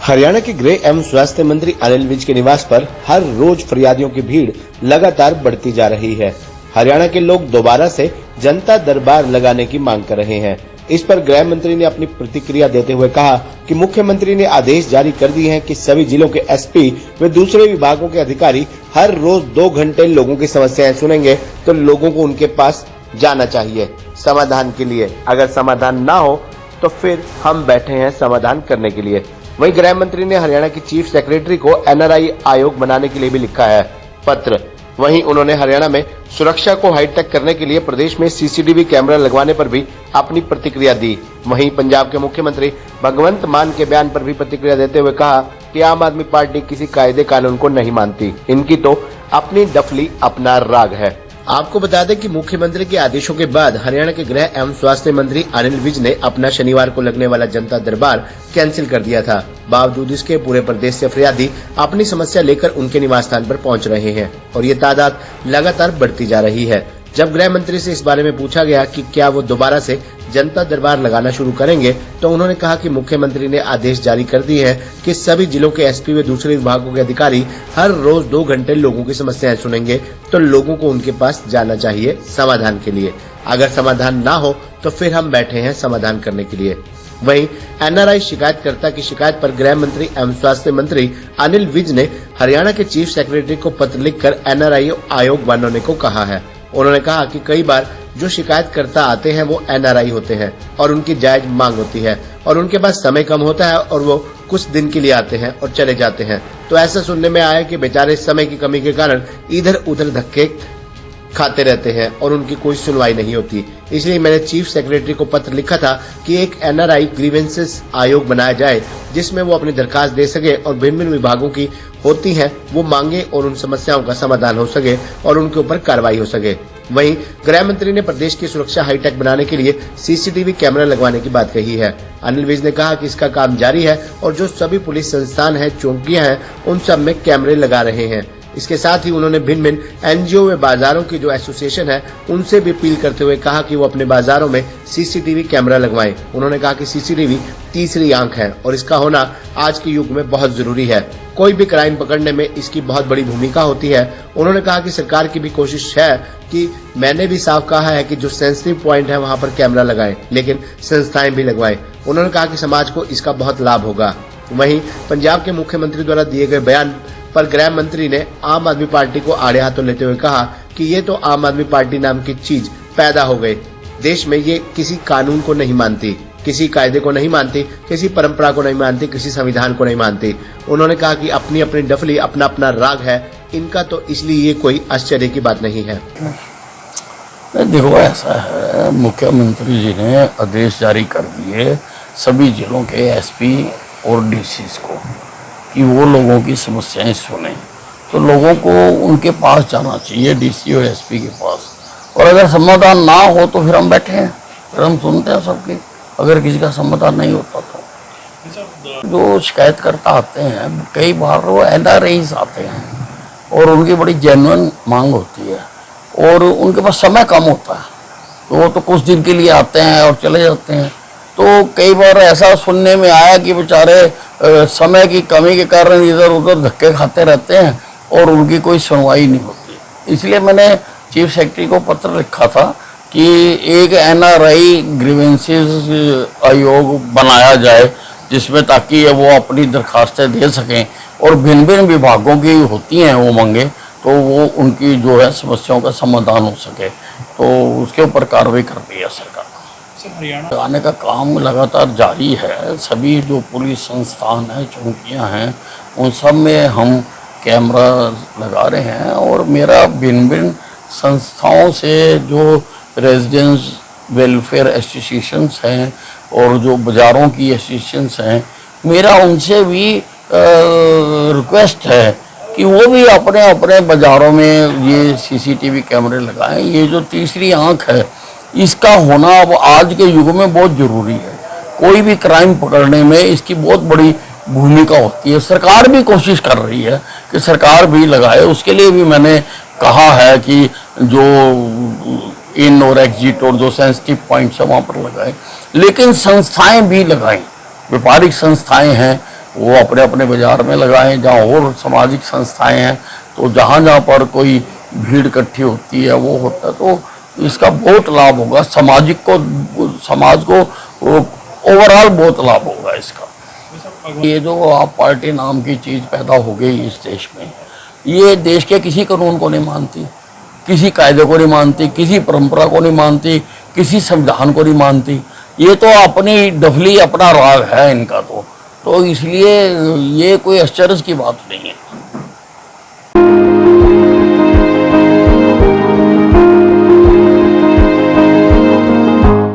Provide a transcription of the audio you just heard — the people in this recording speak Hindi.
हरियाणा के गृह एवं स्वास्थ्य मंत्री अनिल विज के निवास पर हर रोज फरियादियों की भीड़ लगातार बढ़ती जा रही है। हरियाणा के लोग दोबारा से जनता दरबार लगाने की मांग कर रहे हैं। इस पर गृह मंत्री ने अपनी प्रतिक्रिया देते हुए कहा कि मुख्यमंत्री ने आदेश जारी कर दिए हैं कि सभी जिलों के एसपी व दूसरे विभागों के अधिकारी हर रोज 2 घंटे लोगों की समस्याएं सुनेंगे, तो लोगों को उनके पास जाना चाहिए समाधान के लिए। अगर समाधान ना हो तो फिर हम बैठे हैं समाधान करने के लिए। वहीं गृह मंत्री ने हरियाणा की चीफ सेक्रेटरी को एनआरआई आयोग बनाने के लिए भी लिखा है पत्र। वहीं उन्होंने हरियाणा में सुरक्षा को हाईटेक करने के लिए प्रदेश में सीसीटीवी कैमरा लगवाने पर भी अपनी प्रतिक्रिया दी। वहीं पंजाब के मुख्यमंत्री भगवंत मान के बयान पर भी प्रतिक्रिया देते हुए कहा कि आम आदमी पार्टी किसी कायदे कानून को नहीं मानती, इनकी तो अपनी डफली अपना राग है। आपको बता दें कि मुख्यमंत्री के आदेशों के बाद हरियाणा के गृह एवं स्वास्थ्य मंत्री अनिल विज ने अपना शनिवार को लगने वाला जनता दरबार कैंसिल कर दिया था। बावजूद इसके पूरे प्रदेश से फरियादी अपनी समस्या लेकर उनके निवास स्थान पर पहुंच रहे हैं और ये तादाद लगातार बढ़ती जा रही है। जब गृह मंत्री से इस बारे में पूछा गया कि क्या वो दोबारा से जनता दरबार लगाना शुरू करेंगे, तो उन्होंने कहा कि मुख्यमंत्री ने आदेश जारी कर दिए हैं कि सभी जिलों के एसपी व दूसरे विभागों के अधिकारी हर रोज 2 घंटे लोगों की समस्याएं सुनेंगे, तो लोगों को उनके पास जाना चाहिए समाधान के लिए। अगर समाधान ना हो तो फिर हम बैठे हैं समाधान करने के लिए। वहीं एनआरआई शिकायतकर्ता की शिकायत पर गृह मंत्री एवं स्वास्थ्य मंत्री अनिल विज ने हरियाणा के चीफ सेक्रेटरी को पत्र लिखकर एनआरआई आयोग बनाने को कहा है। उन्होंने कहा कि कई बार जो शिकायतकर्ता आते हैं वो एनआरआई होते हैं और उनकी जायज मांग होती है और उनके पास समय कम होता है और वो कुछ दिन के लिए आते हैं और चले जाते हैं। तो ऐसा सुनने में आया कि बेचारे समय की कमी के कारण इधर उधर धक्के खाते रहते हैं और उनकी कोई सुनवाई नहीं होती। इसलिए मैंने चीफ सेक्रेटरी को पत्र लिखा था कि एक एनआरआई ग्रीवेंसेस आयोग बनाया जाए जिसमें वो अपनी दरखास्त दे सके और भिन्न भिन्न विभागों की होती हैं वो मांगे और उन समस्याओं का समाधान हो सके और उनके ऊपर कार्रवाई हो सके। वहीं गृह मंत्री ने प्रदेश की सुरक्षा हाईटेक बनाने के लिए सीसीटीवी कैमरा लगवाने की बात कही है। अनिल विज ने कहा कि इसका काम जारी है और जो सभी पुलिस संस्थान है, चौकियां हैं, उन सब में कैमरे लगा रहे हैं। इसके साथ ही उन्होंने भिन्न भिन्न एनजीओ व बाजारों की जो एसोसिएशन है उनसे भी अपील करते हुए कहा कि वो अपने बाजारों में सीसीटीवी कैमरा लगवाएं। उन्होंने कहा कि सीसीटीवी तीसरी आंख है और इसका होना आज के युग में बहुत जरूरी है। कोई भी क्राइम पकड़ने में इसकी बहुत बड़ी भूमिका होती है। उन्होंने कहा कि सरकार की भी कोशिश है कि मैंने भी साफ कहा है कि जो सेंसिटिव पॉइंट है वहां पर कैमरा लगाएं, लेकिन संस्थाएं भी लगवाएं। उन्होंने कहा कि समाज को इसका बहुत लाभ होगा। वहीं पंजाब के मुख्यमंत्री द्वारा दिए गए बयान पर गृह मंत्री ने आम आदमी पार्टी को आड़े हाथों लेते हुए कहा कि ये तो आम आदमी पार्टी नाम की चीज पैदा हो गई देश में, ये किसी कानून को नहीं मानती, किसी कायदे को नहीं मानती, किसी परंपरा को नहीं मानती, किसी संविधान को नहीं मानती। उन्होंने कहा कि अपनी अपनी डफली अपना अपना राग है इनका, तो इसलिए ये कोई आश्चर्य की बात नहीं है। देखो, ऐसा है, मुख्यमंत्री जी ने आदेश जारी कर दिए सभी जिलों के एसपी और डीसीज को कि वो लोगों की समस्याएं सुने, तो लोगों को उनके पास जाना चाहिए, डीसी और एसपी के पास। और अगर समाधान ना हो तो फिर हम बैठे हैं, फिर हम सुनते हैं सबकी। अगर किसी का समाधान नहीं होता तो जो शिकायतकर्ता आते हैं कई बार वो एनआरआईज आते हैं और उनकी बड़ी जेन्युइन मांग होती है और उनके पास समय कम होता है, तो वो तो कुछ दिन के लिए आते हैं और चले जाते हैं। तो कई बार ऐसा सुनने में आया कि बेचारे समय की कमी के कारण इधर उधर धक्के खाते रहते हैं और उनकी कोई सुनवाई नहीं होती। इसलिए मैंने चीफ सेक्रेटरी को पत्र लिखा था कि एक एनआरआई ग्रीवेंसेस आयोग बनाया जाए जिसमें ताकि वो अपनी दरखास्तें दे सकें और भिन्न भिन्न विभागों की होती हैं वो मांगे, तो वो उनकी जो है समस्याओं का समाधान हो सके, तो उसके ऊपर कार्रवाई कर रही है सरकार। लगाने का काम लगातार जारी है। सभी जो पुलिस संस्थान है, चौकियां हैं, उन सब में हम कैमरा लगा रहे हैं और मेरा भिन्न भिन्न संस्थाओं से जो रेजिडेंस वेलफेयर एसोसिएशंस हैं और जो बाज़ारों की एसोसिएशंस हैं, मेरा उनसे भी रिक्वेस्ट है कि वो भी अपने अपने बाज़ारों में ये सीसीटीवी कैमरे लगाएं। ये जो तीसरी आंख है इसका होना अब आज के युग में बहुत ज़रूरी है। कोई भी क्राइम पकड़ने में इसकी बहुत बड़ी भूमिका होती है। सरकार भी कोशिश कर रही है कि सरकार भी लगाए, उसके लिए भी मैंने कहा है कि जो इन और एग्जिट और जो सेंसिटिव पॉइंट्स है वहाँ पर लगाएं, लेकिन संस्थाएं भी लगाएं। व्यापारिक संस्थाएं हैं वो अपने अपने बाजार में लगाएं। जहाँ और सामाजिक संस्थाएं हैं तो जहाँ जहाँ पर कोई भीड़ इकट्ठी होती है वो होता है, तो इसका बहुत लाभ होगा समाज को ओवरऑल बहुत लाभ होगा इसका। ये जो आप पार्टी नाम की चीज़ पैदा हो गई इस देश में, ये देश के किसी कानून को नहीं मानती, किसी कायदे को नहीं मानती, किसी परंपरा को नहीं मानती, किसी संविधान को नहीं मानती। ये तो अपनी डफली अपना राग है इनका, तो इसलिए ये कोई आश्चर्य की बात नहीं है।